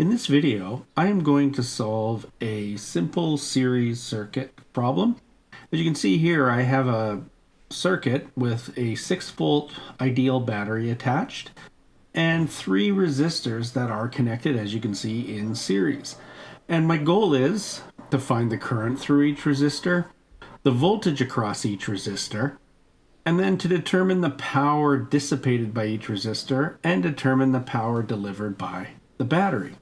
In this video, I am going to solve a simple series circuit problem. As you can see here, I have a circuit with a 6-volt ideal battery attached and 3 resistors that are connected, as you can see, in series. And my goal is to find the current through each resistor, the voltage across each resistor, and then to determine the power dissipated by each resistor and determine the power delivered by the battery.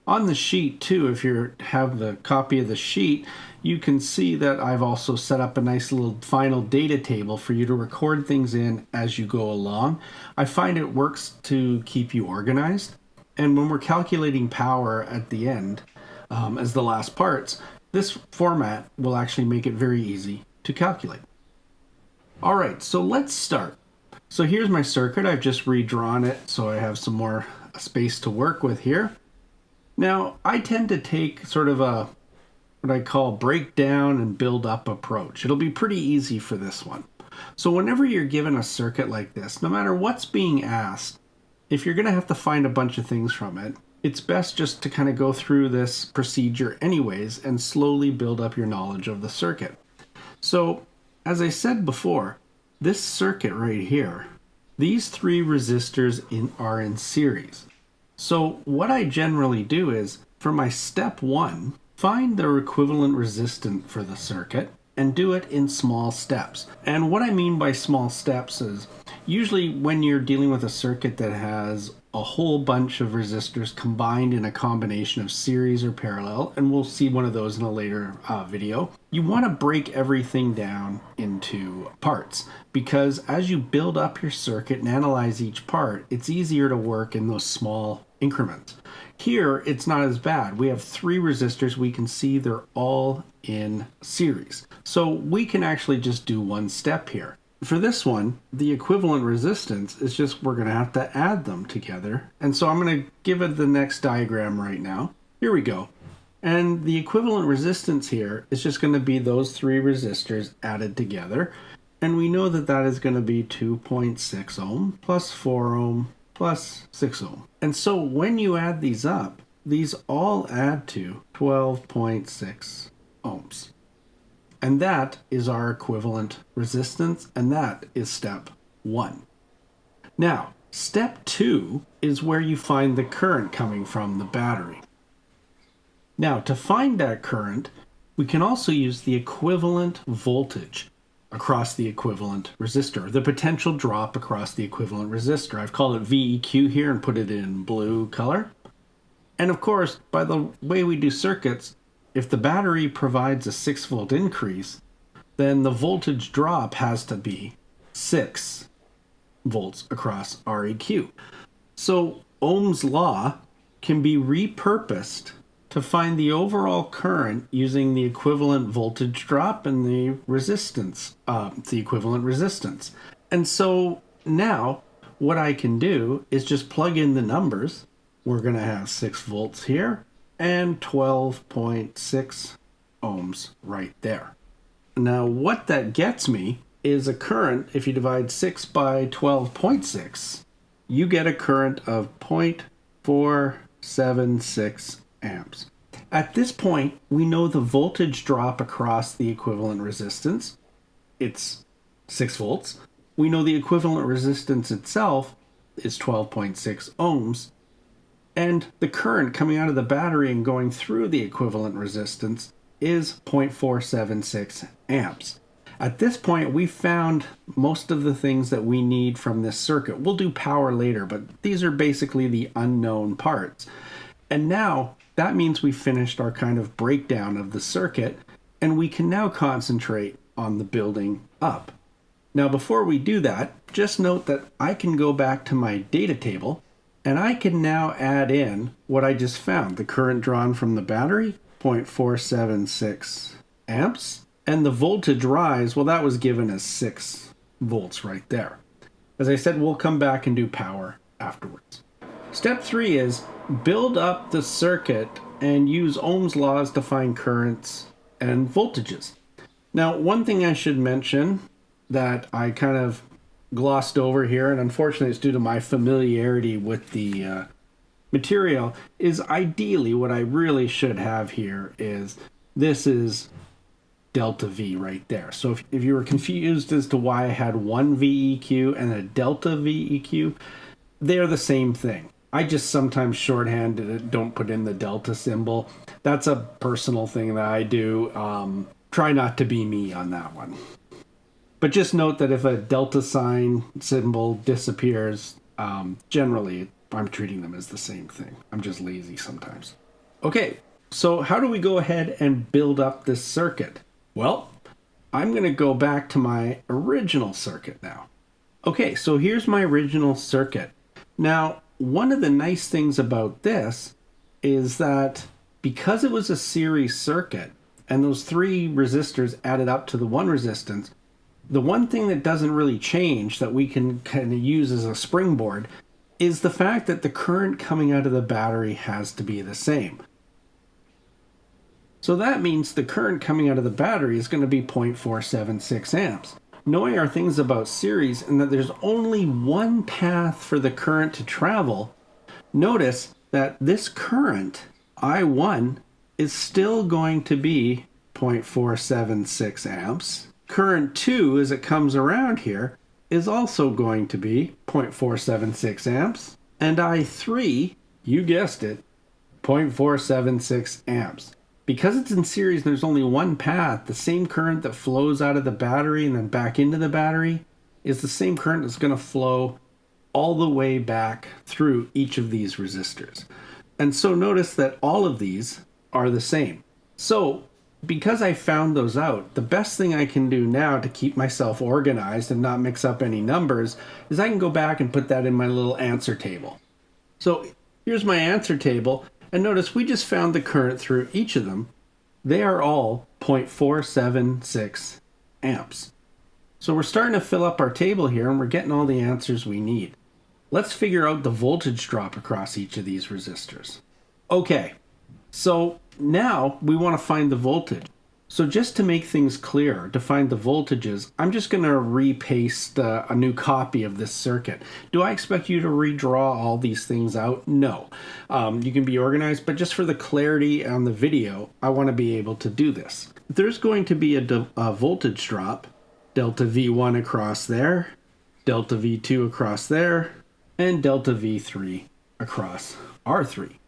On the sheet too, if you have the copy of the sheet, you can see that I've also set up a nice little final data table for you to record things in as you go along. I find it works to keep you organized. And when we're calculating power at the end, as the last parts, this format will actually make it very easy to calculate. All right, so let's start. So here's my circuit. I've just redrawn it so I have some more space to work with here. Now, I tend to take sort of a, what I call break down and build up approach. It'll be pretty easy for this one. So whenever you're given a circuit like this, no matter what's being asked, if you're going to have to find a bunch of things from it, it's best just to kind of go through this procedure anyways and slowly build up your knowledge of the circuit. So, as I said before, this circuit right here, these 3 resistors are in series. So what I generally do is, for my step 1, find the equivalent resistance for the circuit and do it in small steps. And what I mean by small steps is, usually when you're dealing with a circuit that has a whole bunch of resistors combined in a combination of series or parallel, and we'll see one of those in a later video, you want to break everything down into parts, because as you build up your circuit and analyze each part, it's easier to work in those small increments. Here, it's not as bad. We have 3 resistors. We can see they're all in series. So we can actually just do one step here. For this one, the equivalent resistance is just we're going to have to add them together. And so I'm going to give it the next diagram right now. Here we go. And the equivalent resistance here is just going to be those 3 resistors added together. And we know that that is going to be 2.6 ohm plus 4 ohm plus 6 ohm. And so when you add these up, these all add to 12.6 ohms. And that is our equivalent resistance, and that is step 1. Now, step 2 is where you find the current coming from the battery. Now, to find that current, we can also use the equivalent voltage across the equivalent resistor, the potential drop across the equivalent resistor. I've called it VEQ here and put it in blue color. And of course, by the way we do circuits, if the battery provides a 6-volt increase, then the voltage drop has to be 6 volts across REQ. So Ohm's law can be repurposed to find the overall current using the equivalent voltage drop and the resistance, the equivalent resistance. And so now what I can do is just plug in the numbers. We're going to have 6 volts here and 12.6 ohms right there. Now what that gets me is a current. If you divide 6 by 12.6, you get a current of 0.476 amps. At this point, we know the voltage drop across the equivalent resistance. It's 6 volts. We know the equivalent resistance itself is 12.6 ohms. And the current coming out of the battery and going through the equivalent resistance is 0.476 amps. At this point, we found most of the things that we need from this circuit. We'll do power later, but these are basically the unknown parts. And now that means we finished our kind of breakdown of the circuit, and we can now concentrate on the building up. Now, before we do that, just note that I can go back to my data table, and I can now add in what I just found, the current drawn from the battery, 0.476 amps, and the voltage rise, well, that was given as 6 volts right there. As I said, we'll come back and do power afterwards. Step 3 is build up the circuit and use Ohm's laws to find currents and voltages. Now, one thing I should mention that I kind of glossed over here, and unfortunately it's due to my familiarity with the material is ideally what I really should have here is this is delta V right there. So if you were confused as to why I had one VEQ and a delta VEQ, they're the same thing. I just sometimes shorthanded it, don't put in the delta symbol. That's a personal thing that I do. Try not to be me on that one. But just note that if a delta sign symbol disappears, generally I'm treating them as the same thing. I'm just lazy sometimes. Okay, so how do we go ahead and build up this circuit? Well, I'm going to go back to my original circuit now. Okay, so here's my original circuit. Now, one of the nice things about this is that because it was a series circuit and those 3 resistors added up to the 1 resistance, the one thing that doesn't really change that we can kind of use as a springboard is the fact that the current coming out of the battery has to be the same. So that means the current coming out of the battery is going to be 0.476 amps. Knowing our things about series and that there's only one path for the current to travel, notice that this current, I1, is still going to be 0.476 amps. Current 2, as it comes around here, is also going to be 0.476 amps. And I3, you guessed it, 0.476 amps. Because it's in series, there's only one path. The same current that flows out of the battery and then back into the battery is the same current that's going to flow all the way back through each of these resistors. And so notice that all of these are the same. So because I found those out, the best thing I can do now to keep myself organized and not mix up any numbers is I can go back and put that in my little answer table. So here's my answer table. And notice we just found the current through each of them. They are all 0.476 amps. So we're starting to fill up our table here and we're getting all the answers we need. Let's figure out the voltage drop across each of these resistors. Okay, so now we want to find the voltage. So just to make things clearer, to find the voltages, I'm just going to repaste a new copy of this circuit. Do I expect you to redraw all these things out? No. You can be organized, but just for the clarity on the video, I want to be able to do this. There's going to be a voltage drop, delta V1 across there, delta V2 across there, and delta V3 across R3.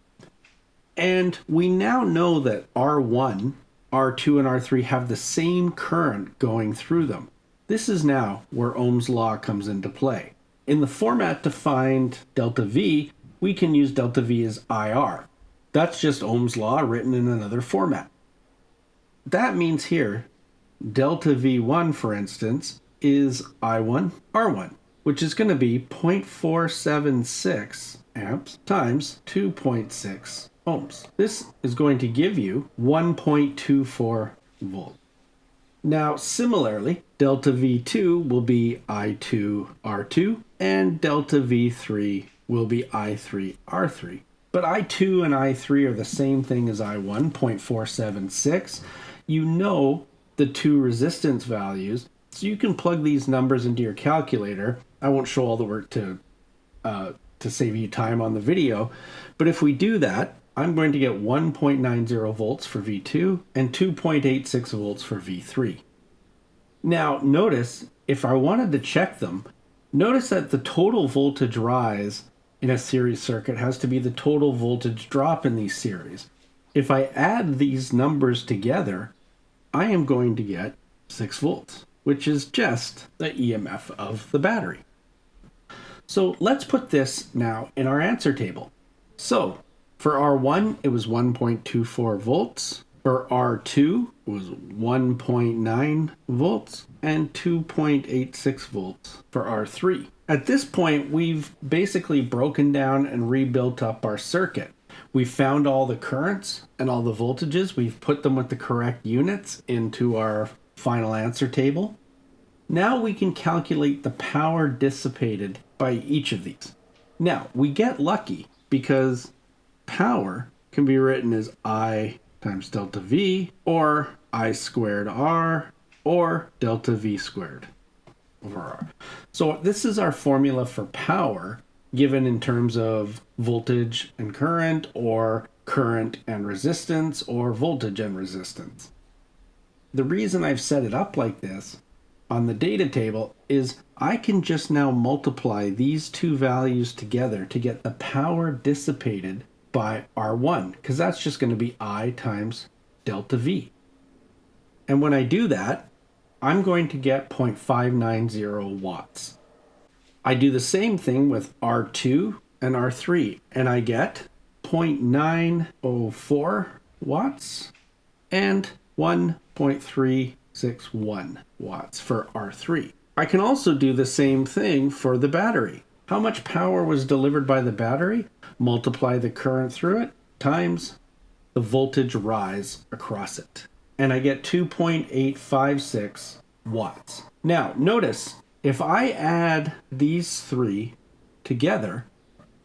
And we now know that R1, R2 and R3 have the same current going through them. This is now where Ohm's law comes into play. In the format to find delta V, we can use delta V as IR. That's just Ohm's law written in another format. That means here, delta V1, for instance, is I1, R1, which is going to be 0.476 amps times 2.6 ohms. This is going to give you 1.24 volts. Now, similarly, delta V2 will be I2 R2, and delta V3 will be I3 R3. But I2 and I3 are the same thing as I1, 0.476. You know the two resistance values, so you can plug these numbers into your calculator. I won't show all the work to save you time on the video, but if we do that, I'm going to get 1.90 volts for V2 and 2.86 volts for V3. Now, notice, if I wanted to check them, notice that the total voltage rise in a series circuit has to be the total voltage drop in these series. If I add these numbers together, I am going to get 6 volts, which is just the EMF of the battery. So let's put this now in our answer table. So for R1, it was 1.24 volts. For R2, it was 1.9 volts and 2.86 volts for R3. At this point, we've basically broken down and rebuilt up our circuit. We've found all the currents and all the voltages. We've put them with the correct units into our final answer table. Now we can calculate the power dissipated by each of these. Now, we get lucky because power can be written as I times delta V, or I squared R, or delta V squared over R. So this is our formula for power given in terms of voltage and current, or current and resistance, or voltage and resistance. The reason I've set it up like this on the data table is I can just now multiply these two values together to get the power dissipated by R1, because that's just going to be I times delta V. And when I do that, I'm going to get 0.590 watts. I do the same thing with R2 and R3, and I get 0.904 watts and 1.361 watts for R3. I can also do the same thing for the battery. How much power was delivered by the battery? Multiply the current through it times the voltage rise across it. And I get 2.856 watts. Now, notice, if I add these three together,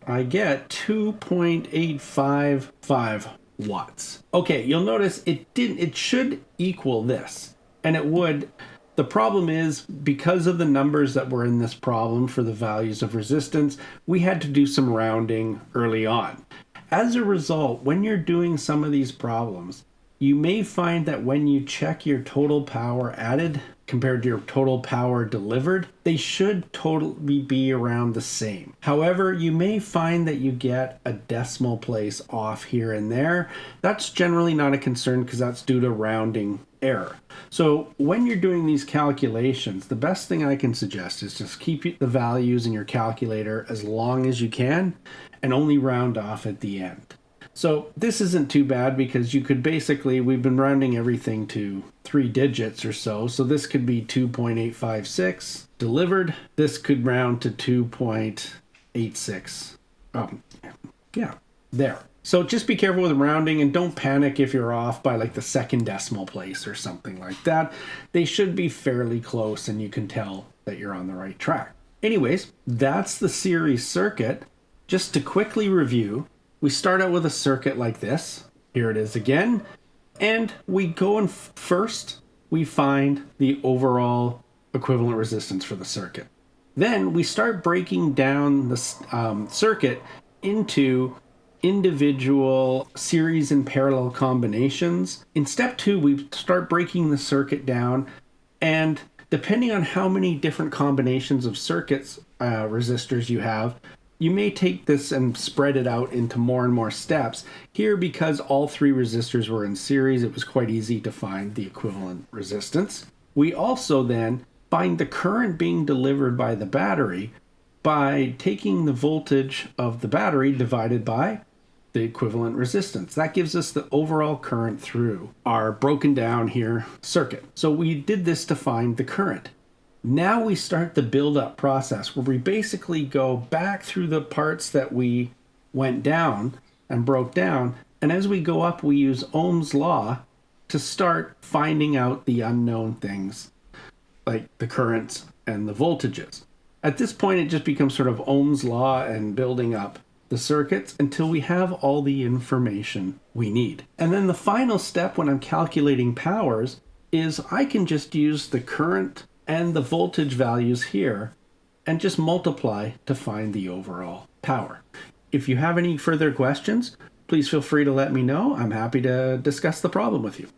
I get 2.855 watts. Okay, you'll notice it should equal this, and it would. The problem is, because of the numbers that were in this problem for the values of resistance, we had to do some rounding early on. As a result, when you're doing some of these problems, you may find that when you check your total power added compared to your total power delivered, they should totally be around the same. However, you may find that you get a decimal place off here and there. That's generally not a concern because that's due to rounding error. So when you're doing these calculations, the best thing I can suggest is just keep the values in your calculator as long as you can and only round off at the end. So this isn't too bad because you could basically, we've been rounding everything to 3 digits or so. So this could be 2.856 delivered. This could round to 2.86. Yeah, there. So just be careful with rounding and don't panic if you're off by like the second decimal place or something like that. They should be fairly close and you can tell that you're on the right track. Anyways, that's the series circuit. Just to quickly review, we start out with a circuit like this. Here it is again. And we go and first, we find the overall equivalent resistance for the circuit. Then we start breaking down the circuit into individual series and parallel combinations. In step 2, we start breaking the circuit down, and depending on how many different combinations of circuits, resistors you have, you may take this and spread it out into more and more steps. Here, because all 3 resistors were in series, it was quite easy to find the equivalent resistance. We also then find the current being delivered by the battery by taking the voltage of the battery divided by the equivalent resistance. That gives us the overall current through our broken down here circuit. So we did this to find the current. Now we start the build-up process where we basically go back through the parts that we went down and broke down, and as we go up we use Ohm's law to start finding out the unknown things like the currents and the voltages. At this point it just becomes sort of Ohm's law and building up the circuits until we have all the information we need. And then the final step when I'm calculating powers is I can just use the current and the voltage values here and just multiply to find the overall power. If you have any further questions, please feel free to let me know. I'm happy to discuss the problem with you.